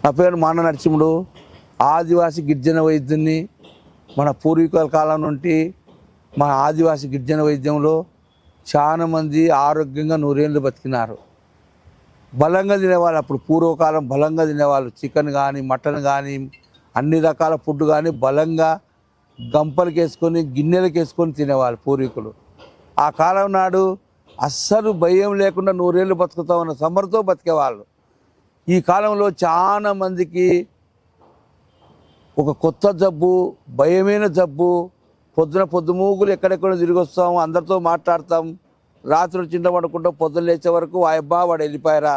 నా పేరు మాన నరసింహుడు. ఆదివాసి గిరిజన వైద్యుని. మన పూర్వీకుల కాలం నుండి మన ఆదివాసి గిరిజన వైద్యంలో చాలామంది ఆరోగ్యంగా 100 ఏళ్ళు బతికినారు. బలంగా తినేవాళ్ళు. అప్పుడు పూర్వకాలం బలంగా తినేవాళ్ళు. చికెన్ కానీ మటన్ కానీ అన్ని రకాల ఫుడ్ కానీ బలంగా గంపలకి వేసుకొని గిన్నెలకు వేసుకొని తినేవాళ్ళు పూర్వీకులు. ఆ కాలం నాడు అస్సలు భయం లేకుండా 100 ఏళ్ళు బతుకుతామన్న సమర్థతో బతికేవాళ్ళు. ఈ కాలంలో చాలా మందికి ఒక కొత్త జబ్బు, భయమైన జబ్బు. పొద్దుమూగులు ఎక్కడెక్కడ తిరిగి వస్తాం, అందరితో మాట్లాడతాం, రాత్రి చింత పడుకుంటాం, పొద్దున్న లేచే వరకు అబ్బా వాడు వెళ్ళిపోయారా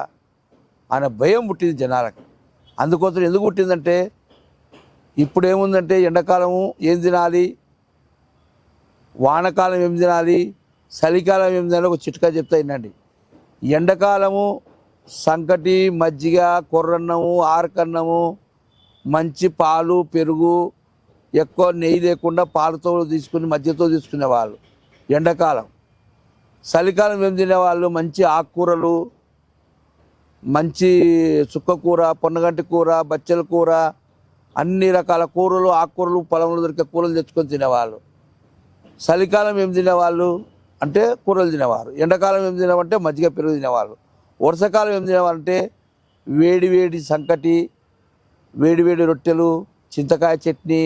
అనే భయం పుట్టింది జనాలకు. అందుకోసం ఎందుకు పుట్టిందంటే ఇప్పుడు ఏముందంటే ఎండాకాలము ఏం తినాలి, వానకాలం ఏం తినాలి, చలికాలం ఏం తినాలి ఒక చిట్కా చెప్తా వినండి. ఎండాకాలము సంకటి, మజ్జిగ, కొర్రన్నము, ఆరకన్నము, మంచి పాలు, పెరుగు, ఎక్కువ నెయ్యి లేకుండా పాలతో తీసుకుని మజ్జిగతో తీసుకునేవాళ్ళు ఎండాకాలం. చలికాలం ఏం తినేవాళ్ళు మంచి ఆకుకూరలు, మంచి చుక్కకూర, పొన్నగంటి కూర, బచ్చల కూర, అన్ని రకాల కూరలు, ఆకుకూరలు, పొలంలో దొరికే కూరలు తెచ్చుకొని తినేవాళ్ళు. చలికాలం ఏం తినేవాళ్ళు అంటే కూరలు తినేవారు. ఎండాకాలం ఏం తినేవారంటే మజ్జిగ, పెరుగు తినేవాళ్ళు. వర్షాకాలం ఏం తినేవారంటే వేడి వేడి సంకటి, వేడి వేడి రొట్టెలు, చింతకాయ చట్నీ,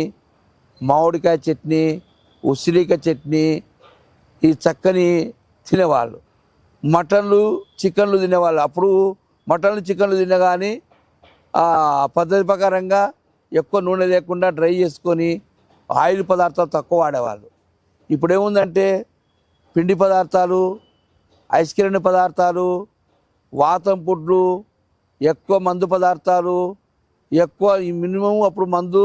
మామిడికాయ చట్నీ, ఉసిరికాయ చట్నీ, ఈ చక్కని తినేవాళ్ళు. మటన్లు, చికెన్లు తినేవాళ్ళు. అప్పుడు మటన్లు, చికెన్లు తినగాని పద్ధతి ప్రకారంగా ఎక్కువ నూనె లేకుండా డ్రై చేసుకొని ఆయిల్ పదార్థాలు తక్కువ వాడేవాళ్ళు. ఇప్పుడు ఏముందంటే పిండి పదార్థాలు, ఐస్ క్రీమ్ పదార్థాలు, వాతం పుడ్లు, ఎక్కువ మందు పదార్థాలు, ఎక్కువ మినిమం అప్పుడు మందు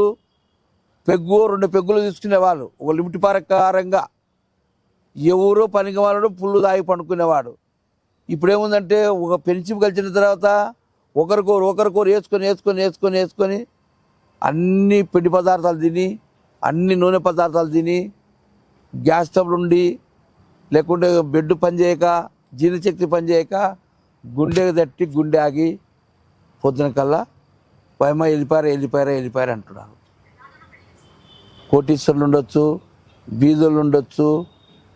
పెగ్గు 2 పెగ్గులు తీసుకునేవాళ్ళు ఒక లిమిట్ ప్రకారంగా. ఎవరో పనికి వాళ్ళు పుల్లు తాగి పండుకునేవాడు. ఇప్పుడు ఏముందంటే ఒక పెంచి కలిసిన తర్వాత ఒకరికొరు వేసుకొని అన్ని పిండి పదార్థాలు తిని, అన్ని నూనె పదార్థాలు తిని, గ్యాస్ స్టవ్లు ఉండి, లేకుంటే బెడ్ పనిచేయక, జీర్ణశక్తి పనిచేయక గుండె తట్టి గుండె ఆగి పొద్దున కల్లా పైమ వెళ్ళిపోయారు అంటున్నారు. కోటీశ్వరులు ఉండొచ్చు, బీదోళ్ళు ఉండొచ్చు,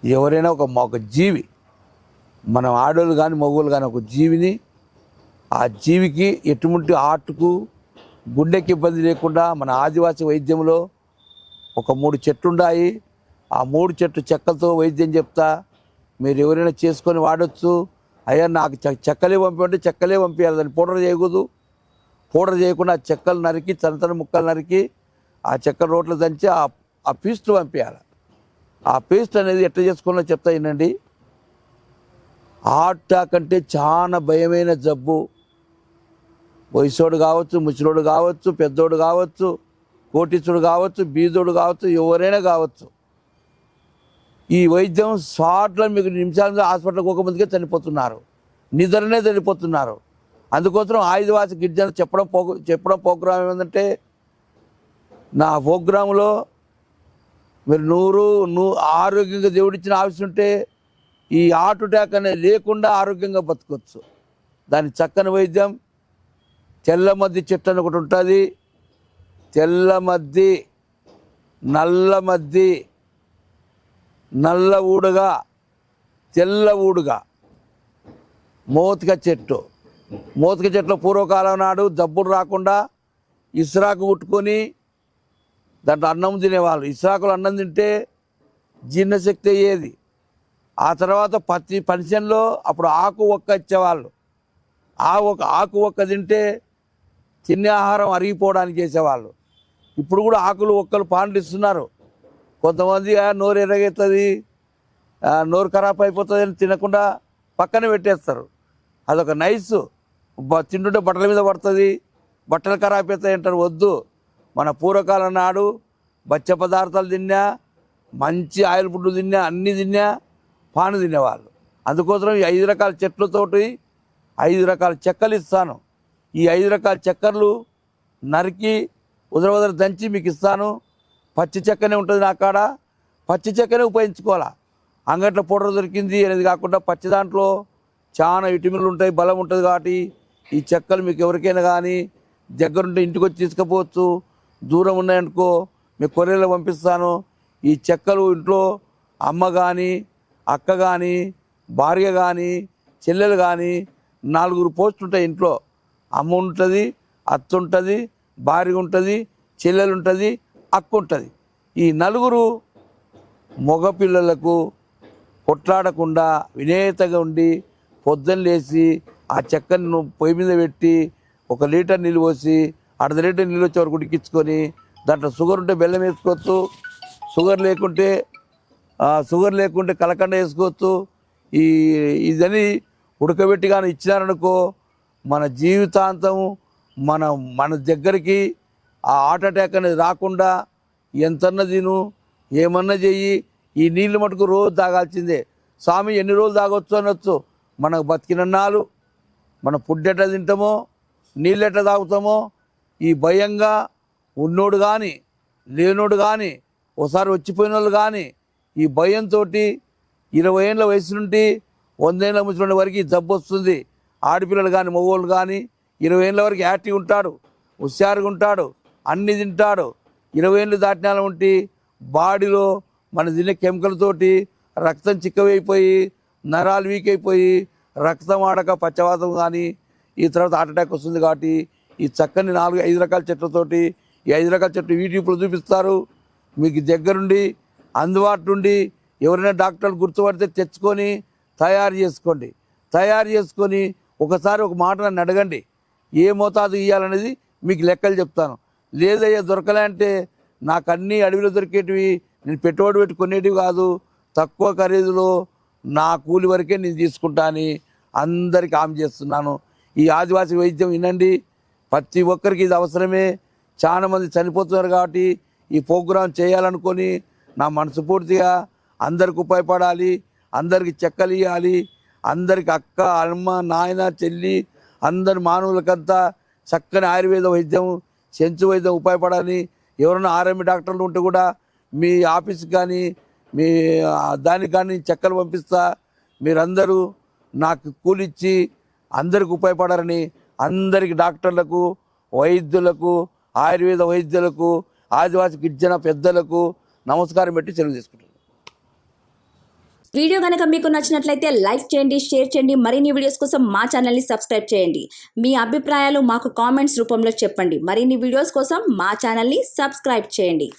ఎవరైనా ఒక జీవి, మనం ఆడోళ్ళు కానీ మగవాళ్ళు కానీ ఒక జీవిని, ఆ జీవికి ఎటువంటి ఆర్ట్కు గుండెకి ఇబ్బంది లేకుండా మన ఆదివాసీ వైద్యంలో ఒక 3 చెట్లు ఉన్నాయి. ఆ 3 చెట్లు చెక్కలతో వైద్యం చెప్తా, మీరు ఎవరైనా చేసుకొని వాడచ్చు. అయ్యా నాకు చెక్కలే పంపించంటే చెక్కలే పంపించాలి, దాన్ని పౌడర్ చేయకూడదు. పౌడర్ చేయకుండా ఆ చెక్కలు నరికి, చిన్న ముక్కలు నరికి, ఆ చెక్కల రోట్లు దంచి ఆ పేస్ట్ పంపించాలి. ఆ పేస్ట్ అనేది ఎట్లా చేసుకోవాలో చెప్తా వినండి. హార్ట్ అటాక్ అంటే చాలా భయమైన జబ్బు. వయసోడు కావచ్చు, ముసలోడు కావచ్చు, పెద్దోడు కావచ్చు, కోటీశ్వరుడు కావచ్చు, బీదోడు కావచ్చు, ఎవరైనా కావచ్చు. ఈ వైద్యం స్పాట్లో మీకు నిమిషాల హాస్పిటల్కి ఒక మందికే చనిపోతున్నారు, నిద్రనే చనిపోతున్నారు. అందుకోసం ఆదివాసి గిరిజన చెప్పడం ప్రోగ్రాం ఏమంటే, నా ప్రోగ్రాంలో మీరు ఆరోగ్యంగా దేవుడిచ్చిన ఆవిష్యం ఉంటే ఈ హార్ట్ అటాక్ అనేది లేకుండా ఆరోగ్యంగా బతకొచ్చు. దాని చక్కని వైద్యం తెల్లమద్ది చెట్టు అని ఒకటి ఉంటుంది. తెల్లమద్ది, నల్లమద్ది, నల్ల ఊడుగా, తెల్ల ఊడుగా, మోతిక చెట్లు పూర్వకాలం నాడు జబ్బులు రాకుండా ఇసురాకు కుట్టుకొని దాంట్లో అన్నం తినేవాళ్ళు. ఇసురాకులు అన్నం తింటే జీర్ణశక్తి అయ్యేది. ఆ తర్వాత పెన్షన్లో అప్పుడు ఆకు ఒక్క ఇచ్చేవాళ్ళు. ఆకు ఒక్క తింటే తినే ఆహారం అరిగిపోవడానికి చేసేవాళ్ళు. ఇప్పుడు కూడా ఆకులు ఒక్కలు పాండ్లు ఇస్తున్నారు. కొంతమంది నోరు ఎర్రగవుతుంది, నోరు ఖరాబ్ అయిపోతుంది అని తినకుండా పక్కన పెట్టేస్తారు. అదొక నైస్. తింటుంటే బట్టల మీద పడుతుంది, బట్టలు ఖరాబ్ అవుతాయి అంటారు. వద్దు. మన పూర్వకాలం నాడు బచ్చ పదార్థాలు తిన్నా, మంచి ఆయిల్ ఫుడ్ తిన్నా, అన్నీ తిన్నా, పాను తినేవాళ్ళు. అందుకోసం ఈ 5 రకాల చెట్లతోటి 5 రకాల చెక్కలు ఇస్తాను. ఈ 5 రకాల చక్కెరలు నరికి ఉదర దంచి మీకు ఇస్తాను. పచ్చి చెక్కనే ఉంటుంది నా కాడ, పచ్చి చెక్కనే ఉపయోగించుకోవాలా. అంగట్లో పౌడర్ దొరికింది అనేది కాకుండా పచ్చి దాంట్లో చాలా విటమిన్లు ఉంటాయి, బలం ఉంటుంది. కాబట్టి ఈ చెక్కలు మీకు ఎవరికైనా కానీ దగ్గరుంటే ఇంటికి వచ్చి తీసుకుపోవచ్చు. దూరం ఉన్నాయనుకో మీకు కొరియర్లో పంపిస్తాను. ఈ చెక్కలు ఇంట్లో అమ్మ కానీ, అక్క కానీ, భార్య కానీ, చెల్లెలు కానీ 4 పోస్టులు ఉంటాయి ఇంట్లో. అమ్మ ఉంటుంది, అత్త ఉంటుంది, భార్య ఉంటుంది, చెల్లెలు ఉంటుంది, అక్క ఉంటుంది. ఈ 4 మగపిల్లలకు కొట్లాడకుండా వినేతగా ఉండి పొద్దున్న లేచి ఆ చెక్కను పొయ్యి మీద పెట్టి 1 లీటర్ నీళ్ళు పోసి 1/2 లీటర్ నీళ్ళు వచ్చే వరకు ఉడికించుకొని దాంట్లో షుగర్ ఉంటే బెల్లం వేసుకోవచ్చు, షుగర్ లేకుంటే కలకండ వేసుకోవచ్చు. ఇదని ఉడకబెట్టి కానీ ఇచ్చినారనుకో మన జీవితాంతం మన దగ్గరికి ఆ హార్ట్ అటాక్ అనేది రాకుండా ఎంతన్నా తిను, ఏమన్నా చెయ్యి, ఈ నీళ్ళు మటుకు రోజు తాగాల్సిందే. స్వామి ఎన్ని రోజులు తాగొచ్చు అనొచ్చు. మనకు బతికినన్నాళ్ళు మన ఫుడ్ ఎట్లా తింటామో, నీళ్ళు ఎట్లా తాగుతామో, ఈ భయంగా ఉన్నోడు కానీ లేనోడు కానీ ఒకసారి వచ్చిపోయిన వాళ్ళు కానీ ఈ భయంతో 20 ఏళ్ళ వయసు నుండి 100 ఏళ్ళ ముసలి వరకు ఈ జబ్బు వస్తుంది. ఆడపిల్లలు కానీ మగవాళ్ళు కానీ 20 ఏళ్ళ వరకు యాక్టివ్ ఉంటాడు, హుషారుగా ఉంటాడు, అన్నీ తింటాడు. 20 ఏళ్ళు దాటినాల ఉంటే బాడీలో మన తినే కెమికల్తోటి రక్తం చిక్కవైపోయి నరాలు వీక్ అయిపోయి రక్తం ఆడక పచ్చవాతం కానీ ఈ తర్వాత హార్ట్ అటాక్ వస్తుంది. కాబట్టి ఈ చక్కని 4-5 రకాల చెట్లతోటి ఈ 5 రకాల చెట్లు యూట్యూబ్లో చూపిస్తారు. మీకు దగ్గరుండి అందుబాటు నుండి ఎవరైనా డాక్టర్లు గుర్తుపడితే తెచ్చుకొని తయారు చేసుకొని ఒకసారి ఒక మాట నన్ను అడగండి, ఏ మోతాదు ఇవ్వాలనేది మీకు లెక్కలు చెప్తాను. లేదయ్యా దొరకలే అంటే నాకు అన్నీ అడవిలో దొరికేటివి, నేను పెట్టుబడి పెట్టి కొనేటివి కాదు, తక్కువ ఖరీదులో నా కూలి వరకే నేను తీసుకుంటా అని అందరికీ హామీ చేస్తున్నాను. ఈ ఆదివాసీ వైద్యం వినండి, ప్రతి ఒక్కరికి ఇది అవసరమే. చాలామంది చనిపోతున్నారు కాబట్టి ఈ ప్రోగ్రాం చేయాలనుకొని నా మనసు పూర్తిగా అందరికి ఉపయోగపడాలి, అందరికి చెక్కలు ఇవ్వాలి, అందరికి అక్క అమ్మ నాయన చెల్లి అందరి మానవులకంతా చక్కని ఆయుర్వేద వైద్యం సెంచు వైద్యం ఉపయోగపడాలని. ఎవరైనా ఆర్ఎంపీ డాక్టర్లు ఉంటే కూడా మీ ఆఫీస్కి కానీ మీ దానికి కానీ చెక్కలు పంపిస్తా. మీరందరూ నాకు కూలిచ్చి అందరికి ఉపయోగపడాలని అందరికి డాక్టర్లకు, వైద్యులకు, ఆయుర్వేద వైద్యులకు, ఆదివాసీ గిరిజన పెద్దలకు నమస్కారం పెట్టి సెలవు తీసుకుంటాను. వీడియో కనుక మీకు నచ్చినట్లయితే లైక్ చేయండి, షేర్ చేయండి. మరిన్ని వీడియోస్ కోసం మా ఛానల్ని సబ్స్క్రైబ్ చేయండి. మీ అభిప్రాయాలు మాకు కామెంట్స్ రూపంలో చెప్పండి. మరిన్ని వీడియోస్ కోసం మా ఛానల్ని సబ్స్క్రైబ్ చేయండి.